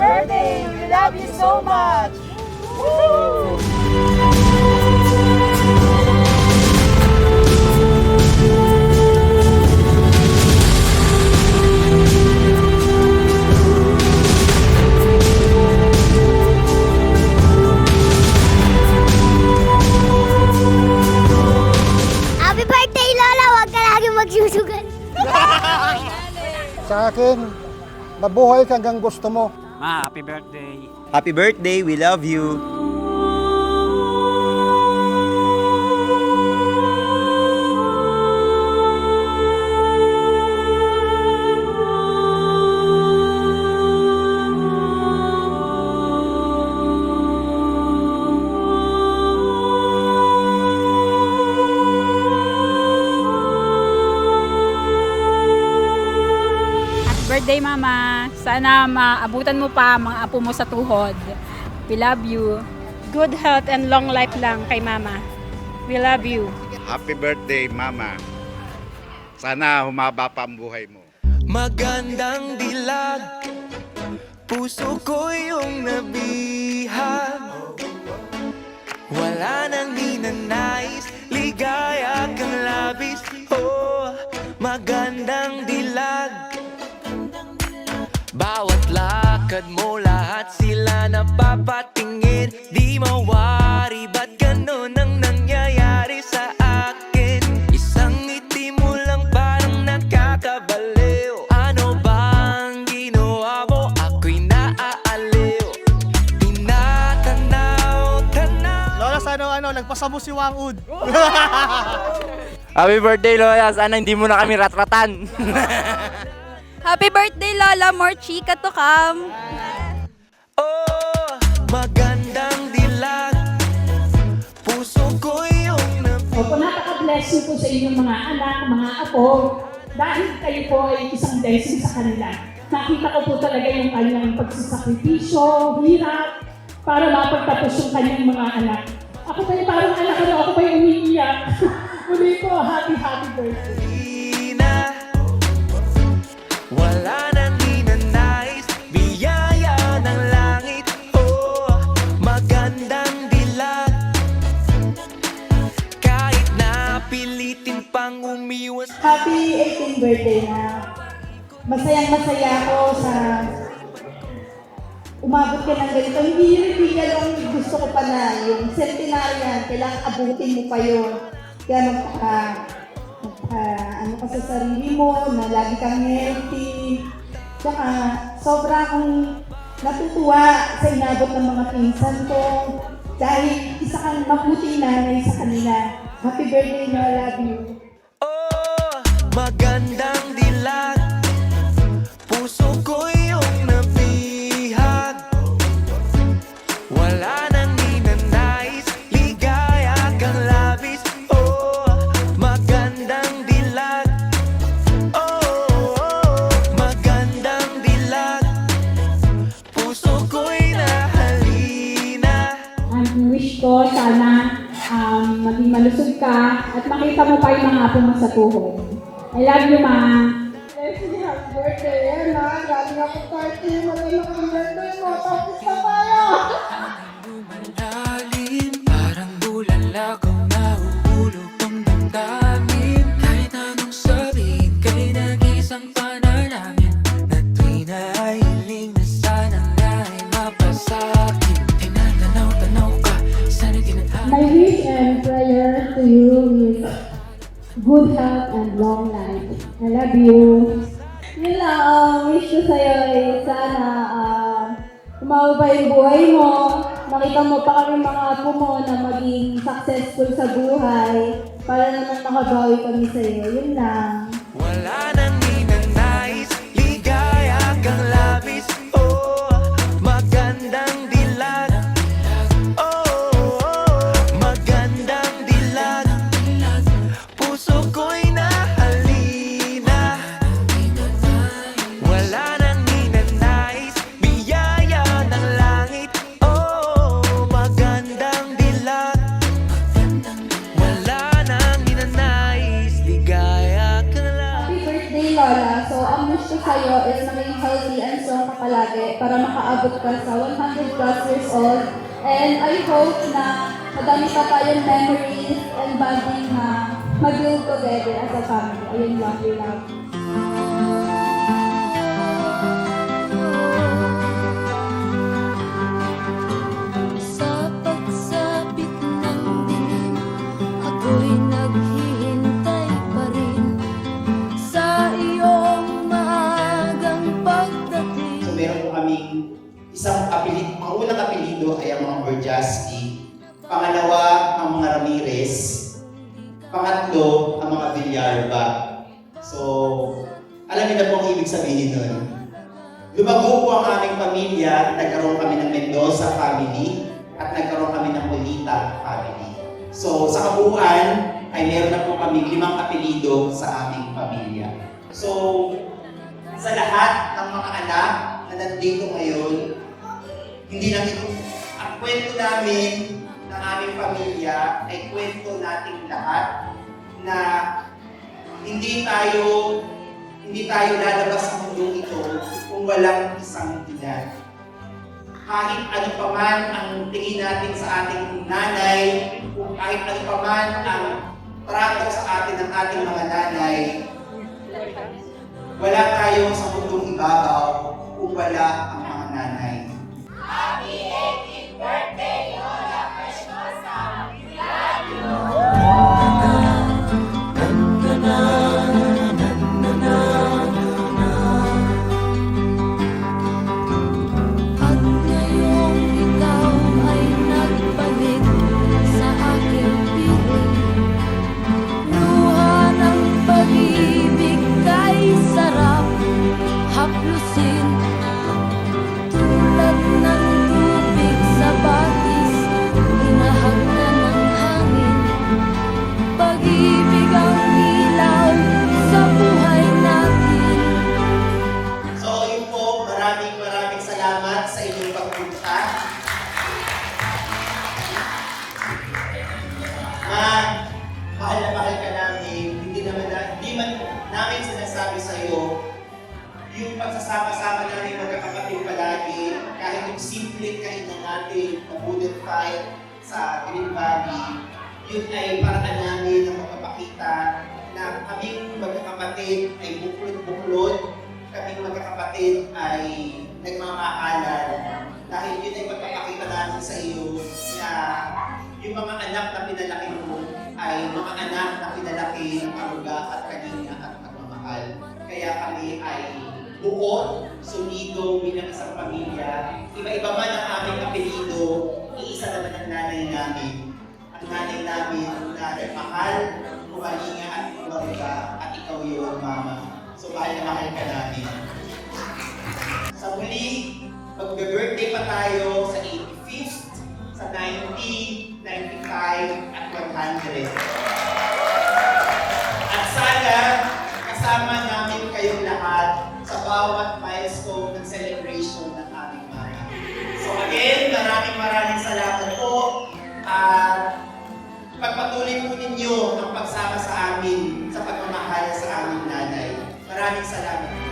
birthday! We love you so much! Happy birthday, Lola! Huwag ka lagi magsusugal. Sa akin, mabuhay ka hanggang gusto mo. Ma, happy birthday. Happy birthday, we love you. Birthday, Mama. Sana maabutan mo pa mga apo mo sa tuhod. We love you. Good health and long life lang kay Mama. We love you. Happy birthday, Mama. Sana humaba pa ang buhay mo. Magandang dilag, puso ko yung nabihag. Wala nang ninanais, ligaya kang labis. Oh, magandang dilag. Bawat lakad mo, lahat sila napapatingin. Di mawari, ba't ganun ang nangyayari sa akin? Isang ngiti mo lang parang nakakabaliw. Ano bang ginawa mo? Ako'y naaaliw. Tinatanaw-tanaw. Lola, sana nagpasa mo si Wangud. Happy birthday, Lola. Sana hindi mo na kami ratratan. Happy birthday, Lola. More chika to come. Oh, magandang dilag, puso ko yung Opo, napaka-bless you po sa inyong mga anak, mga apo, dahil kayo po ay isang blessing sa kanila. Nakita ko po talaga yung kanyang pagsisakripisyo, hirap, para mapagtapos yung kanyang mga anak. Ako pa yung parang anak ko, ako pa yung umiiyak. Muli po, happy birthday. wala nang ninanais, biyaya ng langit. Oh, magandang dilag, kahit na pilitin pang umiwas. Happy 18th birthday na. Masayang-masaya ako sa umabot ka ng ganito. Hindi yung lang gusto ko pa na yung centenarian, kailangan abutin mo pa yun. Kaya ano ka sa sarili mo, na lagi kang healthy. Tsaka sobra akong natutuwa sa inabot ng mga pinsan ko dahil isa kang mabuting nanay sa kanila. Happy birthday, no, I love you. Oh, magandang dilag, puso ko yung nabihag. Wala nang ninanais, ligaya kang labis. Oh, magandang dilag. Oh, magandang dilag, puso ko'y nahalina. Ang wish ko, sana maging malusog ka at makita mo pa yung mga apo mo sa tuhod. I love you, Ma. Happy birthday, yan ha. Galing ako party. Magaling ang birthday mo. Tapos na tayo. Lumalalim, parang bulalakaw na uhulog ang damdamin. Kahit anong sabihin, kay nag-isang panalangin na tuwing nahiling na sana na'y mapasakin. Tinatanaw-tanaw ka, sana'y tinatawag. My wish and prayer to you is good health and long life. I love you. Yun lang, wish ko sa'yo ay sana umaba pa yung buhay mo. Makita mo pa kami mga apo mo na maging successful sa buhay para naman makabawi kami sa'yo. Yun lang. Wala nang ninanais, ligaya kang labis. Oh, magandang dilag. Oh, magandang dilag, puso ko'y nahalina. Wala nang ninanais, biyaya ng langit. Oh, magandang dilag. Wala nang ninanais, ligaya kang labis. Happy birthday, Lola. So, ang wish ko ko sa'yo is maging healthy and strong ka palagi para makaabot ka sa 100 plus years old. And I hope na madami pa tayong memories and bonding na mag-build together as a family. Ayun lang, we love you. Sa pagsapit ng dilim, ako'y naghihintay pa rin sa iyong maagang pagdating. So meron po kaming isang apelido, ang unang apelido ay ang mga Berjasky, pangalawa ang mga Ramirez, pangatlo ang mga Villalba. So, alam niyo na po ang ibig sabihin nun. Lumago po ang aming pamilya, nagkaroon kami ng Mendoza family at nagkaroon kami ng Molita family. So, sa kabuuan ay meron na po kami 5 apelido sa aming pamilya. So, sa lahat ng mga anak na nandito ngayon, hindi lang ito, ang kwento namin ng aming pamilya ay kwento nating lahat na hindi tayo lalabas sa mundong ito kung walang isang ina. Kahit ano pa man ang tingin natin sa ating nanay, kung kahit ano pa man ang trato sa atin ng ating mga nanay, wala tayo sa mundong ibabaw kung wala ang mga nanay. Happy 18th birthday, Lola Preciosa! We love you! At ngayong ikaw ay nagbalik sa aking piling, luha ng pag-ibig kay sarap haplusin. Tulad ng tubig sa batis, hinahag na ng hangin. Pag-ibig ang ilaw sa buhay natin. So yun po, maraming salamat sa inyong pagpunta. Mahal na mahal ka namin, hindi man namin sinasabi sa iyo yung pagsasama-sama namin magkakapatid palagi, kahit yung simpleng kainan natin na wooden fight sa Green Valley, yun ay paraan namin na magpapakita na kaming magkakapatid ay buklod-buklod, kaming magkakapatid ay nagmamahalan. Dahil yun ay magpapakita namin sa iyo na yung mga anak na pinalaki mo ay mga anak na pinalaki ng karuga at kanina at pagmamahal. Kaya kami ay buo, solido bilang isang pamilya. Iba-iba man ang aming apelido, iisa naman ang nanay namin. Ang nanay namin na nagmahal, kumalinga at kumaruga, at ikaw yun, Mama. So mahal na mahal ka namin. Sa muli, magbe-birthday pa tayo sa 85th, sa 90, 95, at 100. At sana, kasama namin kayong lahat sa bawat milestone ng celebration ng aming mama. So again, maraming salamat po. At pagpatuloy po ninyo ang pagsama sa amin sa pagmamahal sa aming nanay. Maraming salamat.